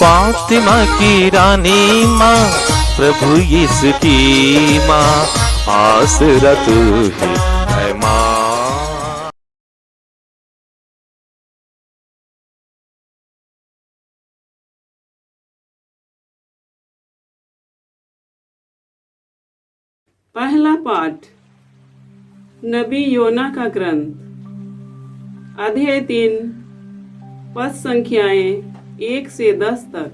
फातिमा की रानी माँ, प्रभु यीशु की माँ, आसरा तू ही है माँ। पहला पाठ नबी योना का ग्रंथ, अध्याय 3, पद संख्याएं 1 से 10 तक।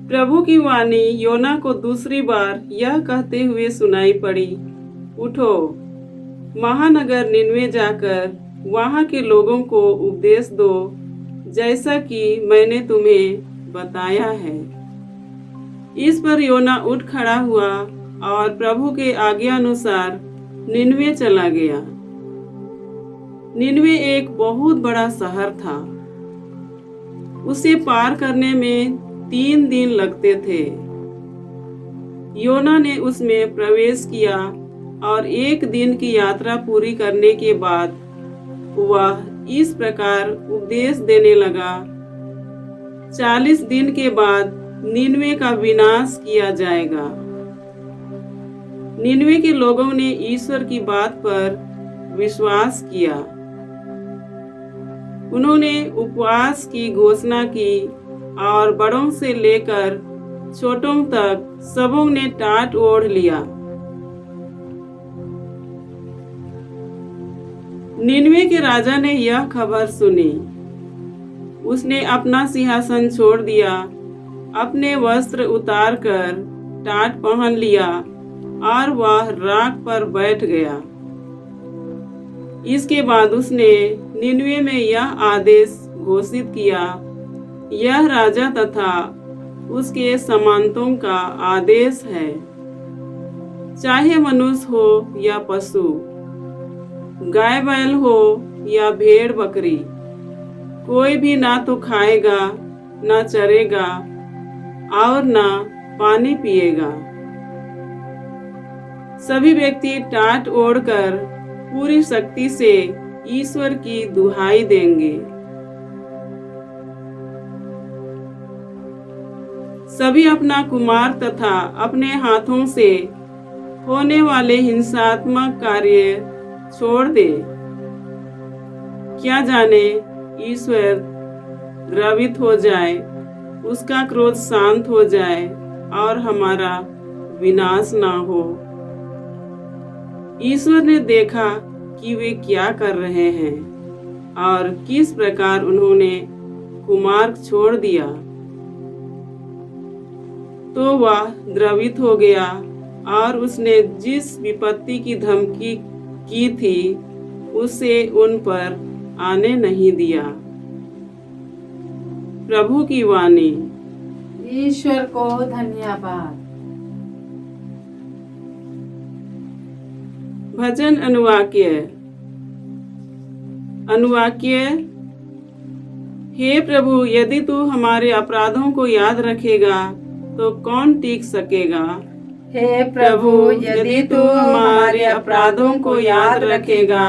प्रभु की वाणी योना को दूसरी बार यह कहते हुए सुनाई पड़ी, उठो, महानगर निनवे जाकर वहां के लोगों को उपदेश दो, जैसा कि मैंने तुम्हें बताया है। इस पर योना उठ खड़ा हुआ और प्रभु के आज्ञा अनुसार निनवे चला गया। निनवे एक बहुत बड़ा शहर था। उसे पार करने में 3 दिन लगते थे। योना ने उसमें प्रवेश किया और 1 दिन की यात्रा पूरी करने के बाद वह इस प्रकार उपदेश देने लगा, 40 दिन के बाद निनवे का विनाश किया जाएगा। निनवे के लोगों ने ईश्वर की बात पर विश्वास किया। उन्होंने उपवास की घोषणा की और बड़ों से लेकर छोटों तक सबों ने टाट ओढ़ लिया। निनवे के राजा ने यह खबर सुनी। उसने अपना सिंहासन छोड़ दिया, अपने वस्त्र उतारकर टाट पहन लिया और वह राख पर बैठ गया। इसके बाद उसने निनवे में यह आदेश घोषित किया, यह राजा तथा उसके सामंतों का आदेश है, चाहे मनुष्य हो या पशु, गाय बैल हो या भेड़ बकरी, कोई भी ना तो खाएगा ना चरेगा और ना पानी पिएगा। सभी व्यक्ति टाट ओढ़कर पूरी शक्ति से ईश्वर की दुहाई देंगे। सभी अपना कुमार तथा अपने हाथों से होने वाले हिंसात्मक कार्य छोड़ दे। क्या जाने ईश्वर द्रवित हो जाए, उसका क्रोध शांत हो जाए और हमारा विनाश ना हो। ईश्वर ने देखा कि वे क्या कर रहे हैं और किस प्रकार उन्होंने कुमार्ग छोड़ दिया, तो वह द्रवित हो गया और उसने जिस विपत्ति की धमकी की थी उसे उन पर आने नहीं दिया। प्रभु की वाणी। ईश्वर को धन्यवाद। भजन अनुवाक्य। हे प्रभु, यदि तू हमारे अपराधों को याद रखेगा तो कौन टिक सकेगा। हे प्रभु, यदि तू हमारे अपराधों को याद रखेगा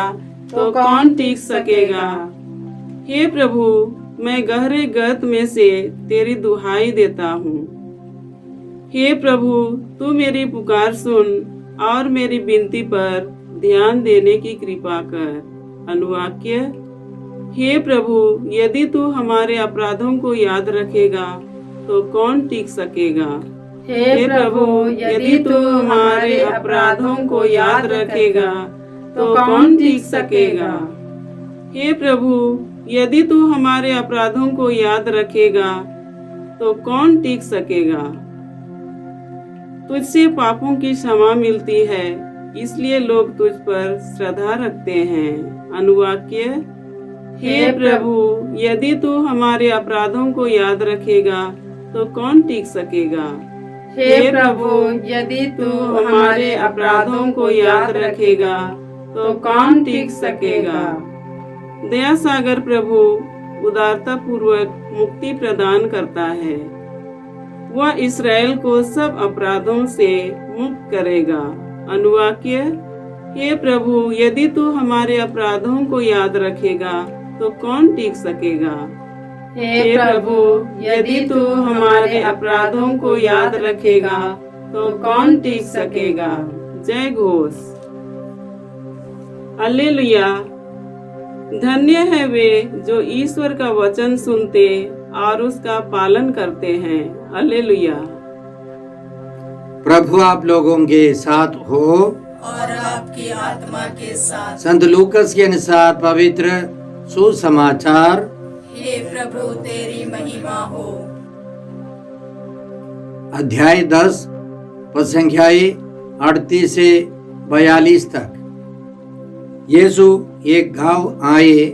तो कौन टिक सकेगा। हे प्रभु, मैं गहरे गर्त में से तेरी दुहाई देता हूँ। हे प्रभु, तू मेरी पुकार सुन और मेरी विनती पर ध्यान देने की कृपा कर। अनुवाक्य। हे प्रभु, यदि तू हमारे अपराधों को याद रखेगा तो कौन टिक सकेगा। हे प्रभु, यदि तू हमारे अपराधों को याद रखेगा तो कौन टिक सकेगा। हे प्रभु, यदि तू हमारे अपराधों को याद रखेगा तो कौन टिक सकेगा। तुझसे पापों की क्षमा मिलती है, इसलिए लोग तुझ पर श्रद्धा रखते हैं। अनुवाक्य। हे प्रभु, यदि तू हमारे अपराधों को याद रखेगा तो कौन टिक सकेगा। हे प्रभु, यदि तू हमारे अपराधों को याद रखेगा तो कौन टिक सकेगा। दया सागर प्रभु उदारता पूर्वक मुक्ति प्रदान करता है। वह इस्राएल को सब अपराधों से मुक्त करेगा। अनुवाक्य। हे प्रभु, यदि तू हमारे अपराधों को याद रखेगा तो कौन टिक सकेगा। हे प्रभु, यदि तू हमारे अपराधों को याद रखेगा तो कौन टिक सकेगा। जय घोष। हालेलुया। धन्य है वे जो ईश्वर का वचन सुनते और उसका पालन करते हैं। हालेलुया। प्रभु आप लोगों के साथ हो और आपकी आत्मा के साथ। संत लूकस के अनुसार पवित्र सुसमाचार। हे प्रभु तेरी महिमा हो। अध्याय 10 पद संख्याएं 38 से 42 तक। यीशु एक गांव आए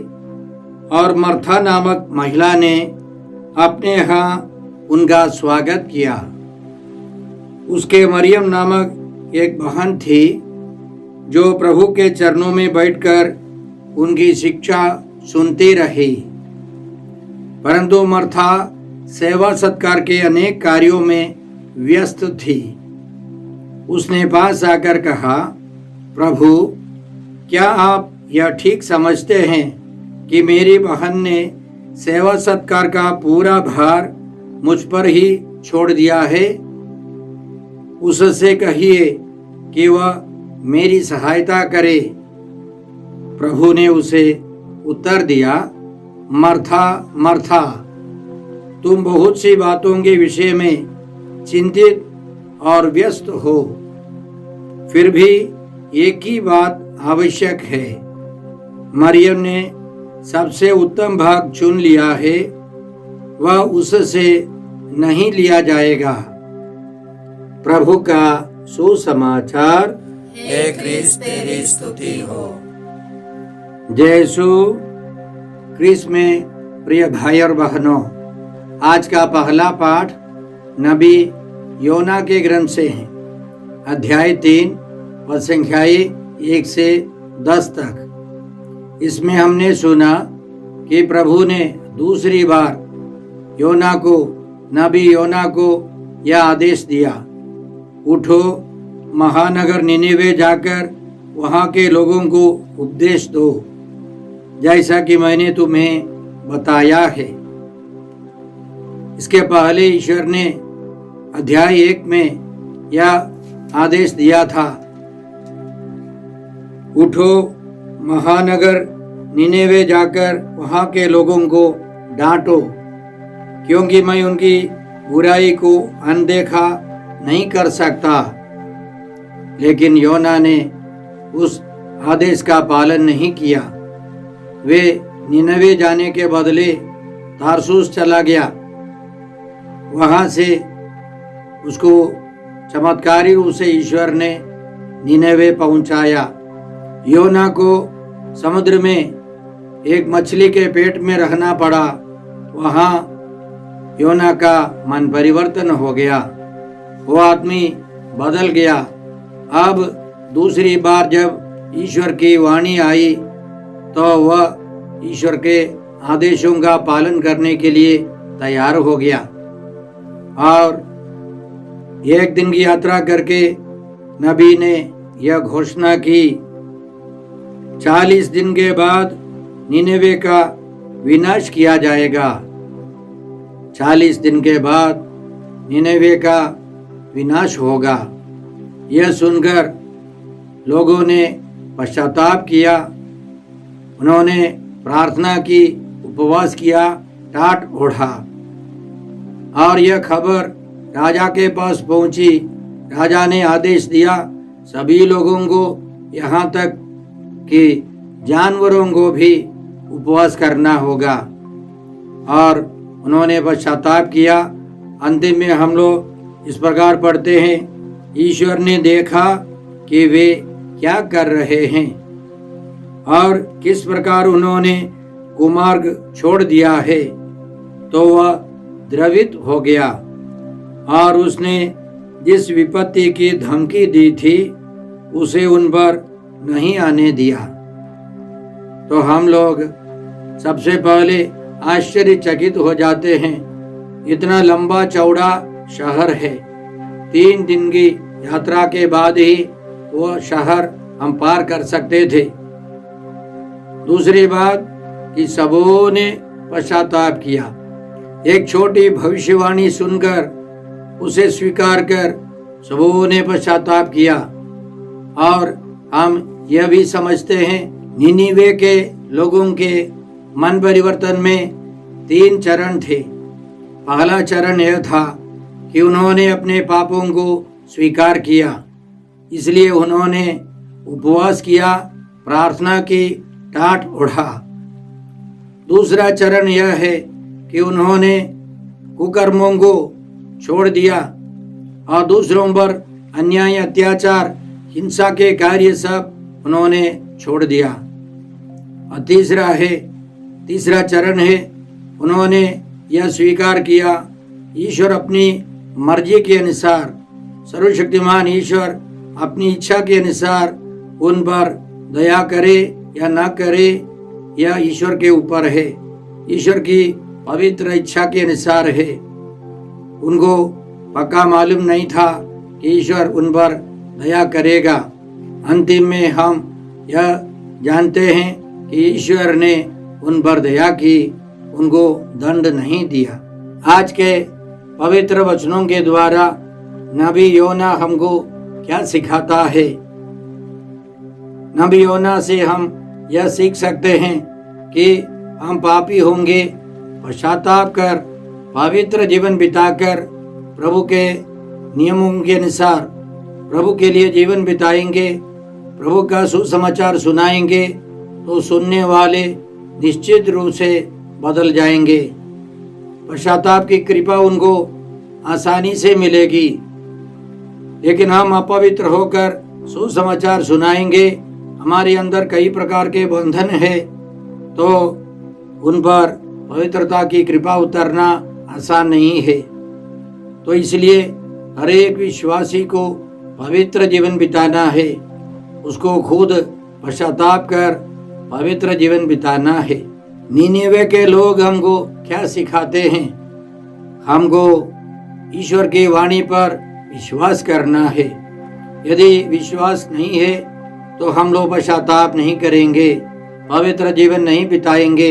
और मर्था नामक महिला ने अपने यहाँ उनका स्वागत किया। उसके मरियम नामक एक बहन थी जो प्रभु के चरणों में बैठकर उनकी शिक्षा सुनती रही। परंतु मर्था सेवा सत्कार के अनेक कार्यों में व्यस्त थी। उसने पास आकर कहा, प्रभु, क्या आप यह ठीक समझते हैं कि मेरी बहन ने सेवा सत्कार का पूरा भार मुझ पर ही छोड़ दिया है? उससे कहिए कि वह मेरी सहायता करे। प्रभु ने उसे उत्तर दिया, मर्था मर्था, तुम बहुत सी बातों के विषय में चिंतित और व्यस्त हो, फिर भी एक ही बात आवश्यक है। मरियम ने सबसे उत्तम भाग चुन लिया है, वह उससे नहीं लिया जाएगा। प्रभु का सुसमाचार। हे क्रिस्त तेरी स्तुति हो। जय यीशु क्रिस्त में प्रिय भाई और बहनों, आज का पहला पाठ नबी योना के ग्रंथ से है। अध्याय 3 पद संख्याएं 1 से 10 तक। इसमें हमने सुना कि प्रभु ने दूसरी बार नबी योना को यह आदेश दिया, उठो, महानगर निनेवे जाकर वहाँ के लोगों को उपदेश दो, जैसा कि मैंने तुम्हें बताया है। इसके पहले ईश्वर ने अध्याय 1 में यह आदेश दिया था, उठो, महानगर निनेवे जाकर वहाँ के लोगों को डांटो, क्योंकि मैं उनकी बुराई को अनदेखा नहीं कर सकता। लेकिन योना ने उस आदेश का पालन नहीं किया। वे निनवे जाने के बदले तारसूस चला गया। वहां से उसको चमत्कारी रूप से ईश्वर ने निनवे पहुंचाया। योना को समुद्र में एक मछली के पेट में रहना पड़ा। वहां योना का मन परिवर्तन हो गया, वो आदमी बदल गया। अब दूसरी बार जब ईश्वर की वाणी आई तो वह ईश्वर के आदेशों का पालन करने के लिए तैयार हो गया और एक दिन की यात्रा करके नबी ने यह घोषणा की, 40 दिन के बाद निनेवे का विनाश किया जाएगा। 40 दिन के बाद निनेवे का विनाश होगा। यह सुनकर लोगों ने पश्चाताप किया, उन्होंने प्रार्थना की, उपवास किया, टाट ओढ़ा और यह खबर राजा के पास पहुंची। राजा ने आदेश दिया, सभी लोगों को, यहाँ तक कि जानवरों को भी उपवास करना होगा। और उन्होंने पश्चाताप किया। अंतिम में हम लोग इस प्रकार पढ़ते हैं, ईश्वर ने देखा कि वे क्या कर रहे हैं और किस प्रकार उन्होंने कुमार्ग छोड़ दिया है, तो वह द्रवित हो गया और उसने जिस विपत्ति की धमकी दी थी उसे उन पर नहीं आने दिया। तो हम लोग सबसे पहले आश्चर्यचकित हो जाते हैं, इतना लंबा चौड़ा शहर है, 3 दिन की यात्रा के बाद ही वो शहर हम पार कर सकते थे। दूसरी बात कि सबों ने पश्चाताप किया। एक छोटी भविष्यवाणी सुनकर उसे स्वीकार कर सबों ने पश्चाताप किया। और हम यह भी समझते हैं निनिवे के लोगों के मन परिवर्तन में 3 चरण थे। पहला चरण यह था कि उन्होंने अपने पापों को स्वीकार किया, इसलिए उन्होंने उपवास किया, प्रार्थना की, टाट ओढ़ा। दूसरा चरण यह है कि उन्होंने कुकर्मों को छोड़ दिया और दूसरों पर अन्याय, अत्याचार, हिंसा के कार्य सब उन्होंने छोड़ दिया। और तीसरा चरण है उन्होंने यह स्वीकार किया ईश्वर अपनी मर्जी के अनुसार, सर्वशक्तिमान ईश्वर अपनी इच्छा के अनुसार उन पर दया करे या ना करे, यह ईश्वर के ऊपर है, ईश्वर की पवित्र इच्छा के अनुसार है। उनको पक्का मालूम नहीं था कि ईश्वर उन पर दया करेगा। अंतिम में हम यह जानते हैं कि ईश्वर ने उन पर दया की, उनको दंड नहीं दिया। आज के पवित्र वचनों के द्वारा नबी योना हमको क्या सिखाता है? नबी योना से हम यह सीख सकते हैं कि हम पापी होंगे, पश्चाताप कर पवित्र जीवन बिताकर प्रभु के नियमों के अनुसार प्रभु के लिए जीवन बिताएंगे, प्रभु का सुसमाचार सुनाएंगे, तो सुनने वाले निश्चित रूप से बदल जाएंगे। पश्चाताप की कृपा उनको आसानी से मिलेगी। लेकिन हम अपवित्र होकर सुसमाचार सुनाएंगे, हमारे अंदर कई प्रकार के बंधन है, तो उन पर पवित्रता की कृपा उतरना आसान नहीं है। तो इसलिए हर एक विश्वासी को पवित्र जीवन बिताना है, उसको खुद पश्चाताप कर पवित्र जीवन बिताना है। नीनिवे के लोग हमको क्या सिखाते हैं? हमको ईश्वर की वाणी पर विश्वास करना है। यदि विश्वास नहीं है तो हम लोग पश्चाताप नहीं करेंगे, पवित्र जीवन नहीं बिताएंगे।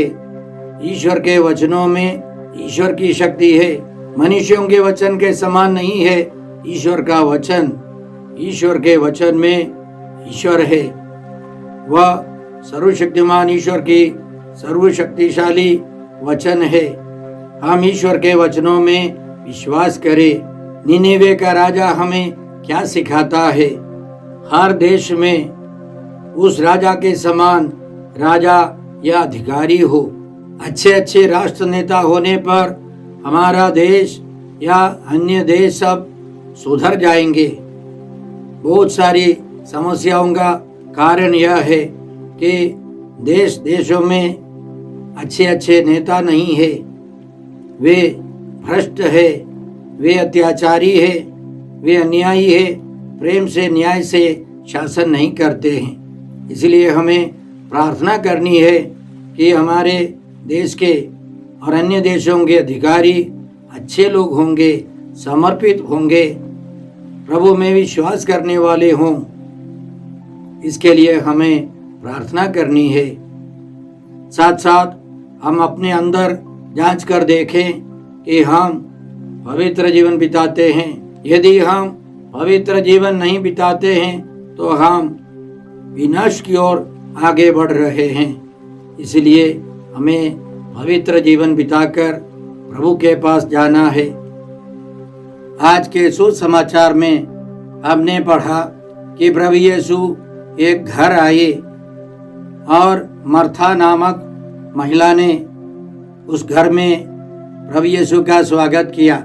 ईश्वर के वचनों में ईश्वर की शक्ति है, मनुष्यों के वचन के समान नहीं है। ईश्वर का वचन, ईश्वर के वचन में ईश्वर है। वह सर्वशक्तिमान ईश्वर की सर्वशक्तिशाली वचन है। हम ईश्वर के वचनों में विश्वास करें। निनिवे का राजा हमें क्या सिखाता है? हर देश में उस राजा के समान राजा या अधिकारी हो। अच्छे राष्ट्र नेता होने पर हमारा देश या अन्य देश सब सुधर जाएंगे। बहुत सारी समस्याओं का कारण यह है कि देशों में अच्छे नेता नहीं है, वे भ्रष्ट है, वे अत्याचारी है, वे अन्यायी है, प्रेम से न्याय से शासन नहीं करते हैं। इसलिए हमें प्रार्थना करनी है कि हमारे देश के और अन्य देशों के अधिकारी अच्छे लोग होंगे, समर्पित होंगे, प्रभु में विश्वास करने वाले हों। इसके लिए हमें प्रार्थना करनी है। साथ साथ हम अपने अंदर जांच कर देखें कि हम पवित्र जीवन बिताते हैं। यदि हम पवित्र जीवन नहीं बिताते हैं तो हम विनाश की ओर आगे बढ़ रहे हैं। इसलिए हमें पवित्र जीवन बिताकर प्रभु के पास जाना है। आज के सुसमाचार में हमने पढ़ा कि प्रभु यीशु एक घर आए और मर्था नामक महिला ने उस घर में प्रभु यीशु का स्वागत किया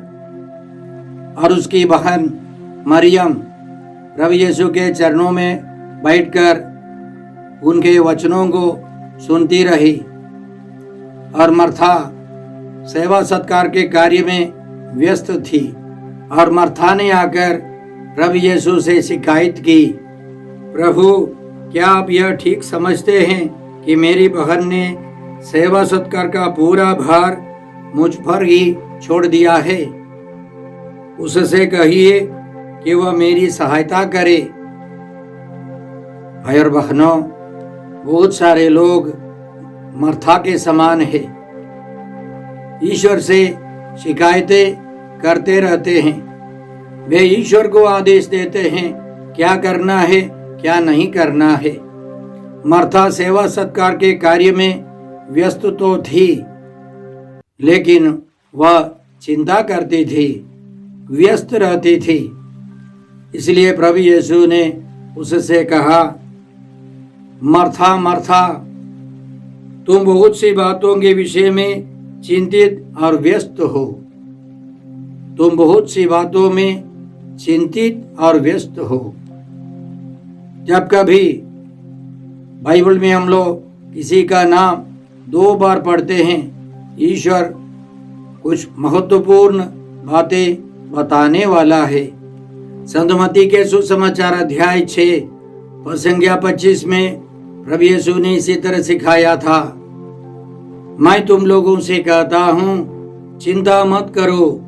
और उसकी बहन मरियम प्रभु यीशु के चरणों में बैठकर उनके वचनों को सुनती रही और मर्था सेवा सत्कार के कार्य में व्यस्त थी। और मर्था ने आकर प्रभु यीशु से शिकायत की, प्रभु क्या आप यह ठीक समझते हैं कि मेरी बहन ने सेवा सत्कार का पूरा भार मुझ पर ही छोड़ दिया है? उससे कहिए कि वह मेरी सहायता करे। भाई और बहनों, बहुत सारे लोग मर्था के समान है। ईश्वर से शिकायतें करते रहते हैं। वे ईश्वर को आदेश देते हैं क्या करना है क्या नहीं करना है। मर्था सेवा सत्कार के कार्य में व्यस्त तो थी, लेकिन वह चिंता करती थी, व्यस्त रहती थी। इसलिए प्रभु यीशु ने उससे कहा, मर्था मर्था, तुम बहुत सी बातों के विषय में चिंतित और व्यस्त हो। तुम बहुत सी बातों में चिंतित और व्यस्त हो। जब कभी बाइबल में हम लोग किसी का नाम 2 बार पढ़ते हैं, ईश्वर कुछ महत्वपूर्ण बातें बताने वाला है। संत मत्ती के सुसमाचार अध्याय 6 पद संख्या 25 में प्रभु यीशु ने इसी तरह सिखाया था, मैं तुम लोगों से कहता हूँ, चिंता मत करो,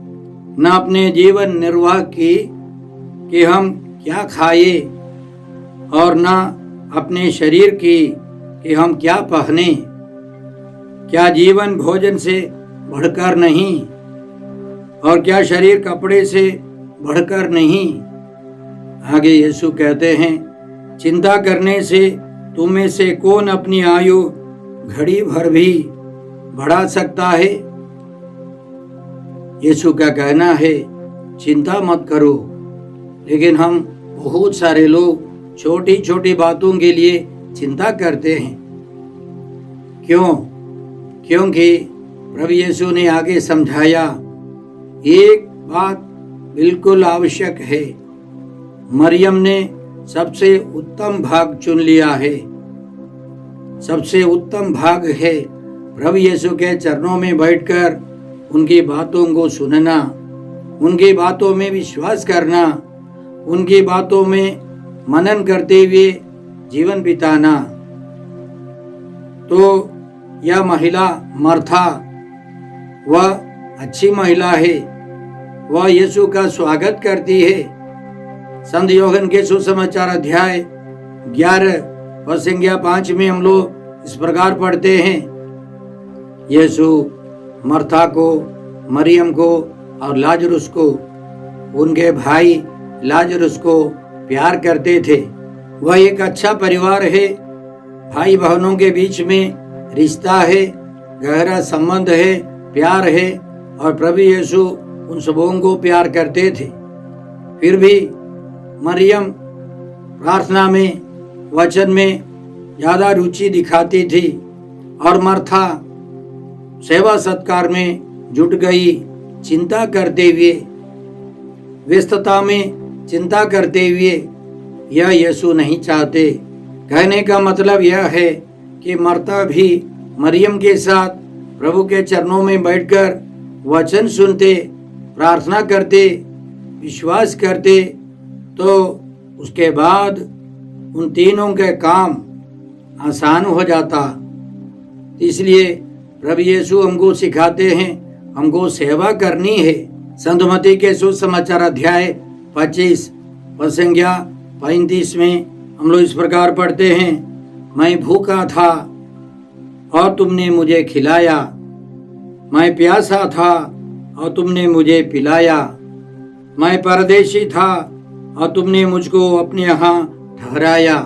न अपने जीवन निर्वाह की कि हम क्या खाए, और न अपने शरीर की कि हम क्या पहने। क्या जीवन भोजन से बढ़कर नहीं, और क्या शरीर कपड़े से बढ़कर नहीं। आगे यीशु कहते हैं, चिंता करने से तुम में से कौन अपनी आयु घड़ी भर भी बढ़ा सकता है। यीशु का कहना है, चिंता मत करो। लेकिन हम बहुत सारे लोग छोटी छोटी बातों के लिए चिंता करते हैं। क्यों? क्योंकि प्रभु यीशु ने आगे समझाया, एक बात बिल्कुल आवश्यक है। मरियम ने सबसे उत्तम भाग चुन लिया है। सबसे उत्तम भाग है प्रभु यीशु के चरणों में बैठकर उनकी बातों को सुनना, उनकी बातों में विश्वास करना, उनकी बातों में मनन करते हुए जीवन बिताना। तो यह महिला मर्था, वह अच्छी महिला है, वह यीशु का स्वागत करती है। संत यूहन्ना के सुसमाचार अध्याय 11 पद संख्या 5 में हम लोग इस प्रकार पढ़ते हैं, यीशु मर्था को, मरियम को और लाजरुस को, उनके भाई लाजरुस को प्यार करते थे। वह एक अच्छा परिवार है, भाई बहनों के बीच में रिश्ता है, गहरा संबंध है, प्यार है, और प्रभु यीशु उन सबों को प्यार करते थे। फिर भी मरियम प्रार्थना में, वचन में ज्यादा रुचि दिखाती थी, और मर्था सेवा सत्कार में जुट गई, चिंता करते हुए, व्यस्तता में चिंता करते हुए। यह यीशु नहीं चाहते। कहने का मतलब यह है कि मर्ता भी मरियम के साथ प्रभु के चरणों में बैठकर वचन सुनते, प्रार्थना करते, विश्वास करते, तो उसके बाद उन तीनों के काम आसान हो जाता। इसलिए प्रभु यीशु हमको सिखाते हैं, हमको सेवा करनी है। संत मत्ती के सुसमाचार अध्याय 25 पद संख्या 35 में हम लोग इस प्रकार पढ़ते हैं, मैं भूखा था और तुमने मुझे खिलाया, मैं प्यासा था और तुमने मुझे पिलाया, मैं परदेशी था और तुमने मुझको अपने यहाँ ठहराया।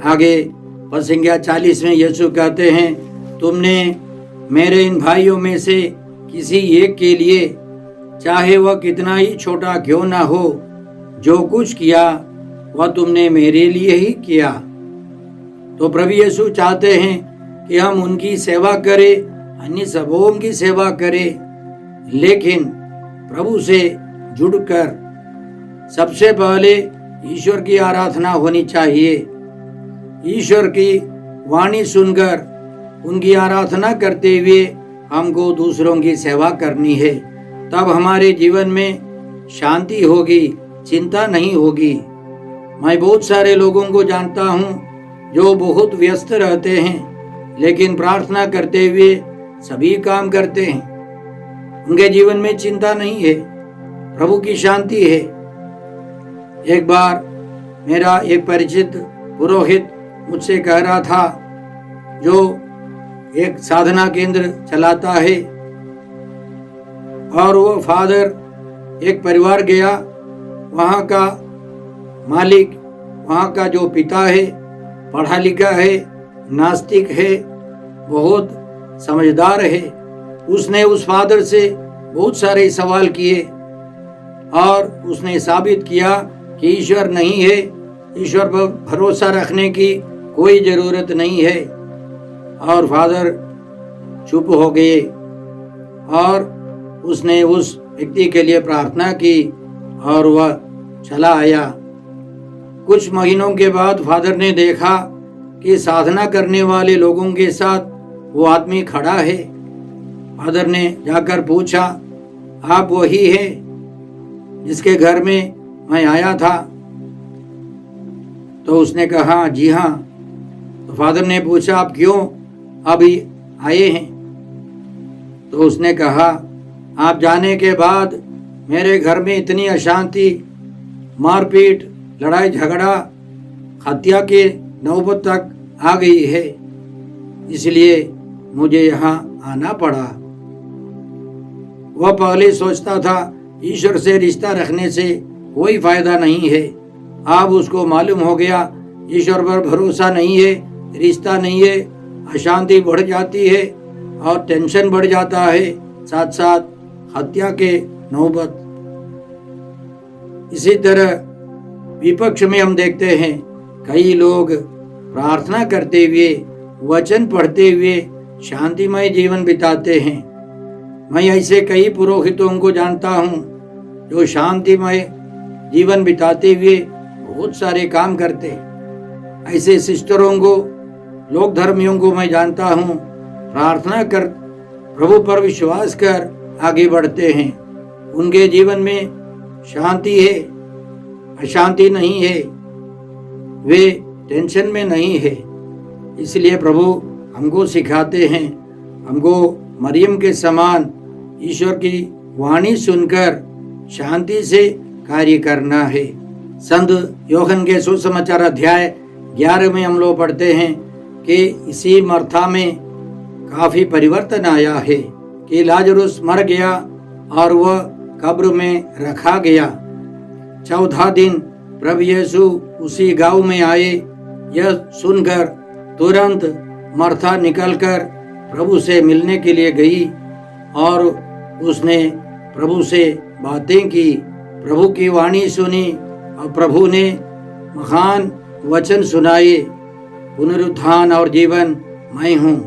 आगे पद संख्या 40 में यीशु कहते हैं, तुमने मेरे इन भाइयों में से किसी एक के लिए, चाहे वह कितना ही छोटा क्यों ना हो, जो कुछ किया वह तुमने मेरे लिए ही किया। तो प्रभु यीशु चाहते हैं कि हम उनकी सेवा करें, अन्य सबों की सेवा करें, लेकिन प्रभु से जुड़कर सबसे पहले ईश्वर की आराधना होनी चाहिए। ईश्वर की वाणी सुनकर उनकी आराधना करते हुए हमको दूसरों की सेवा करनी है। तब हमारे जीवन में शांति होगी, चिंता नहीं होगी। मैं बहुत सारे लोगों को जानता हूँ जो बहुत व्यस्त रहते हैं, लेकिन प्रार्थना करते हुए सभी काम करते हैं। उनके जीवन में चिंता नहीं है, प्रभु की शांति है। एक बार मेरा एक परिचित पुरोहित मुझसे कह रहा था, जो एक साधना केंद्र चलाता है और वो फादर एक परिवार गया, वहाँ का मालिक, वहाँ का जो पिता है पढ़ा लिखा है, नास्तिक है, बहुत समझदार है। उसने उस फादर से बहुत सारे सवाल किए और उसने साबित किया कि ईश्वर नहीं है, ईश्वर पर भरोसा रखने की कोई ज़रूरत नहीं है। और फादर चुप हो गए और उसने उस व्यक्ति के लिए प्रार्थना की और वह चला आया। कुछ महीनों के बाद फादर ने देखा कि साधना करने वाले लोगों के साथ वो आदमी खड़ा है। फादर ने जाकर पूछा, आप वही है जिसके घर में मैं आया था? तो उसने कहा, जी हाँ। तो फादर ने पूछा, आप क्यों अभी आए हैं? तो उसने कहा, आप जाने के बाद मेरे घर में इतनी अशांति, मारपीट, लड़ाई झगड़ा, हत्या के नौबत तक आ गई है, इसलिए मुझे यहाँ आना पड़ा। वह पहले सोचता था ईश्वर से रिश्ता रखने से कोई फायदा नहीं है। अब उसको मालूम हो गया ईश्वर पर भरोसा नहीं है, रिश्ता नहीं है, अशांति बढ़ जाती है और टेंशन बढ़ जाता है, साथ साथ हत्या के नौबत। इसी तरह विपक्ष में हम देखते हैं कई लोग प्रार्थना करते हुए, वचन पढ़ते हुए शांतिमय जीवन बिताते हैं। मैं ऐसे कई पुरोहितों को जानता हूँ जो शांतिमय जीवन बिताते हुए बहुत सारे काम करते। ऐसे सिस्टरों को, लोक धर्मियों को मैं जानता हूँ, प्रार्थना कर, प्रभु पर विश्वास कर आगे बढ़ते हैं। उनके जीवन में शांति है, अशांति नहीं है, वे टेंशन में नहीं है। इसलिए प्रभु हमको सिखाते हैं, हमको मरियम के समान ईश्वर की वाणी सुनकर शांति से कार्य करना है। संत यूहन्ना के सुसमाचार अध्याय 11 में हम लोग पढ़ते हैं कि इसी मर्था में काफी परिवर्तन आया है कि लाजरुस मर गया और वह कब्र में रखा गया। 14 दिन प्रभु यीशु उसी गांव में आए। यह सुनकर तुरंत मर्था निकलकर प्रभु से मिलने के लिए गई और उसने प्रभु से बातें की, प्रभु की वाणी सुनी और प्रभु ने महान वचन सुनाए, पुनरुत्थान और जीवन मैं हूँ।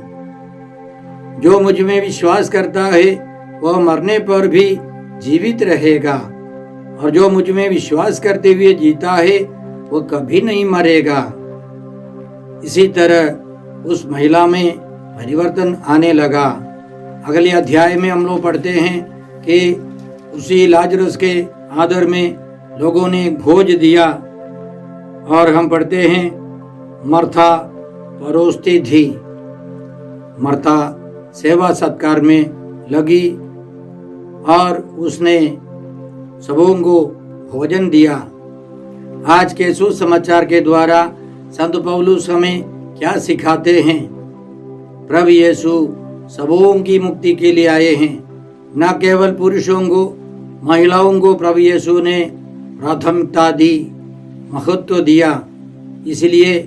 जो मुझ में विश्वास करता है वह मरने पर भी जीवित रहेगा और जो मुझ में विश्वास करते हुए जीता है वह कभी नहीं मरेगा। इसी तरह उस महिला में परिवर्तन आने लगा। अगले अध्याय में हम लोग पढ़ते हैं कि उसी लाजरस के आदर में लोगों ने भोज दिया और हम पढ़ते हैं मर्था परोसती थी। मर्था सेवा सत्कार में लगी और उसने सबों को भोजन दिया। आज के सुसमाचार के द्वारा संत पौलुस हमें क्या सिखाते हैं? प्रभु यीशु सबों की मुक्ति के लिए आए हैं, न केवल पुरुषों को, महिलाओं को प्रभु यीशु ने प्राथमिकता दी, महत्व दिया। इसलिए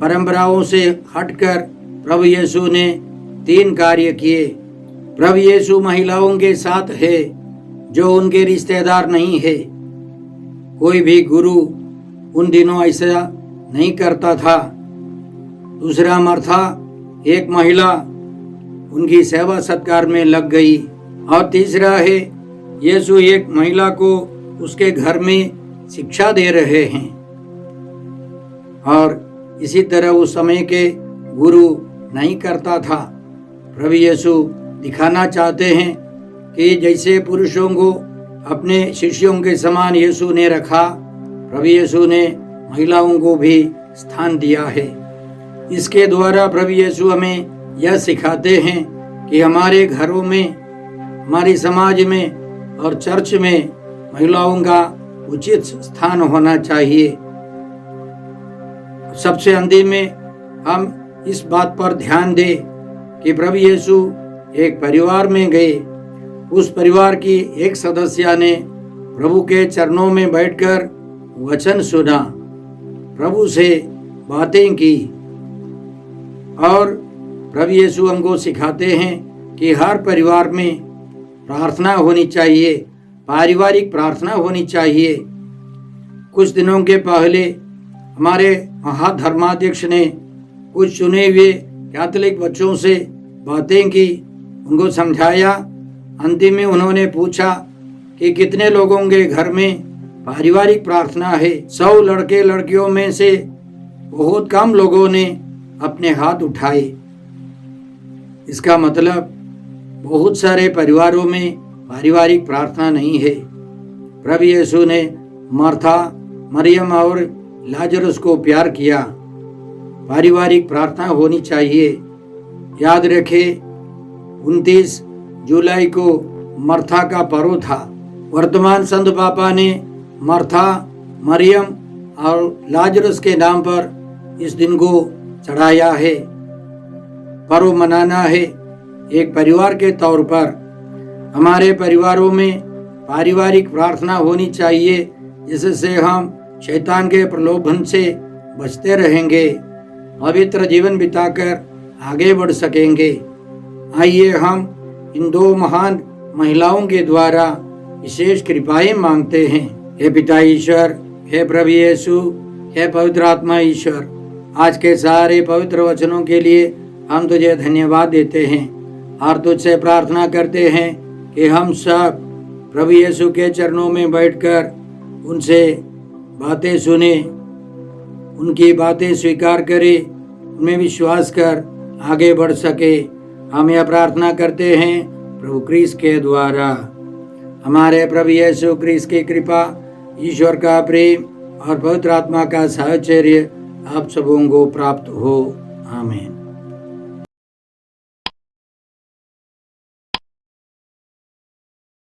परंपराओं से हटकर प्रभु यीशु ने 3 कार्य किए। प्रभु यीशु महिलाओं के साथ है जो उनके रिश्तेदार नहीं है। कोई भी गुरु उन दिनों ऐसा नहीं करता था। दूसरा, मर्था एक महिला उनकी सेवा सत्कार में लग गई। और तीसरा है, यीशु एक महिला को उसके घर में शिक्षा दे रहे हैं। और इसी तरह उस समय के गुरु नहीं करता था। प्रभु यीशु दिखाना चाहते हैं कि जैसे पुरुषों को अपने शिष्यों के समान यीशु ने रखा, प्रभु यीशु ने महिलाओं को भी स्थान दिया है। इसके द्वारा प्रभु यीशु हमें यह सिखाते हैं कि हमारे घरों में, हमारे समाज में और चर्च में महिलाओं का उचित स्थान होना चाहिए। सबसे अंतिम में हम इस बात पर ध्यान दें कि प्रभु यीशु एक परिवार में गए। उस परिवार की एक सदस्य ने प्रभु के चरणों में बैठकर वचन सुना, प्रभु से बातें की। और प्रभु यीशु हमको सिखाते हैं कि हर परिवार में प्रार्थना होनी चाहिए, पारिवारिक प्रार्थना होनी चाहिए। कुछ दिनों के पहले हमारे महाधर्माध्यक्ष ने कुछ चुने हुए कैथोलिक बच्चों से बातें की, उनको समझाया। अंतिम में उन्होंने पूछा कि कितने लोगों के घर में पारिवारिक प्रार्थना है। 100 लड़के लड़कियों में से बहुत कम लोगों ने अपने हाथ उठाए। इसका मतलब बहुत सारे परिवारों में पारिवारिक प्रार्थना नहीं है। प्रभु यीशु ने मार्था, मरियम और लाजरस को प्यार किया। पारिवारिक प्रार्थना होनी चाहिए। याद रखें, 29 जुलाई को मार्था का पर्व था। वर्तमान संत पापा ने मार्था, मरियम और लाजरस के नाम पर इस दिन को चढ़ाया है। पर्व मनाना है एक परिवार के तौर पर। हमारे परिवारों में पारिवारिक प्रार्थना होनी चाहिए, जिससे हम शैतान के प्रलोभन से बचते रहेंगे, पवित्र जीवन बिताकर आगे बढ़ सकेंगे। आइए हम इन 2 महान महिलाओं के द्वारा विशेष कृपाएं मांगते हैं। हे पिता ईश्वर, हे प्रभु यीशु, हे पवित्र आत्मा ईश्वर, आज के सारे पवित्र वचनों के लिए हम तुझे धन्यवाद देते हैं और तुझसे प्रार्थना करते हैं कि हम सब प्रभु यीशु के चरणों में बैठकर उनसे बातें सुने, उनकी बातें स्वीकार करें, उनमें विश्वास कर आगे बढ़ सके। हम यह प्रार्थना करते हैं प्रभु क्रिस्त के द्वारा। हमारे प्रभु यीशु क्रिस्त की कृपा, ईश्वर का प्रेम और पवित्र आत्मा का साहचर्य आप सबों को प्राप्त हो। आमीन।